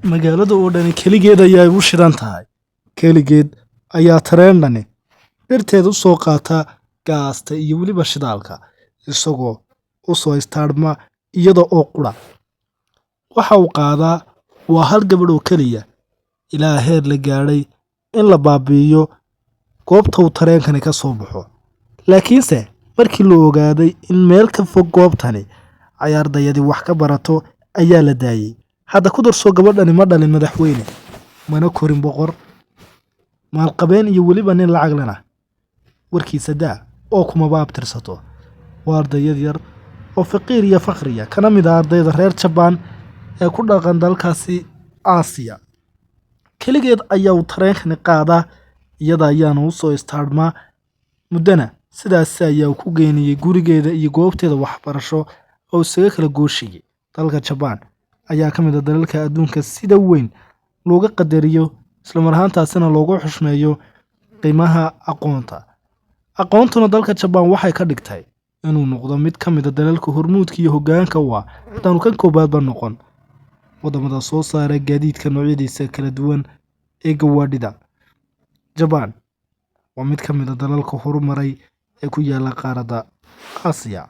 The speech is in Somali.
magaalada oo dhani keligeed ayaa u shidan tahay. Keligeed ayaa tareendhani dhirteed u soo qaata gaasta iyo weliba shidaalka isagoo u soo istaarma iyada oo qura. Waxa uu qaadaa waa hal gabadh oo keliya ilaa heer la gaadhay in la baabi'iyo goobta uu tareenkani ka soo baxo. Laakiinse markii la ogaaday in meel ka fog goobtani ay ardayadii wax ka barato ayaa la daayay. Hadda ku darso gabadhani ma dhalin madaxweyne, mana korin boqor, maalqabeen iyo weliba nin lacag lana. Warkiisa daa oo kuma baabtirsato. Waa ardayad yar oo faqiir iyo faqriya kana mid ah ardayda reer Japan ee ku dhaqan dalkaasi Aasiya. Keligeed ayaa uu tareenkani qaadaa iyada ayaana u soo istaarmaa muddana sidaas ayaa uu ku geynayay gurigeeda iyo goobteeda waxbarasho oo isaga kala gooshiyay. Dalka Japan ayaa ka mid ah dalalka adduunka sida weyn looga qadariyo isla mar ahaantaasina loogu xushmeeyo qiimaha aqoonta. Aqoontuna dalka Japan waxay ka dhigtay inuu noqdo mid ka mid ah dalalka hormuudka iyo hoggaanka u ah haddaanu kan koobaadba noqon wadamada soo saara gaadiidka noocyadiisa kala duwan ee gawaadhida. Japan waa mid ka mid ah dalalka horumaray ee ku yaala qaaradda Aasiya.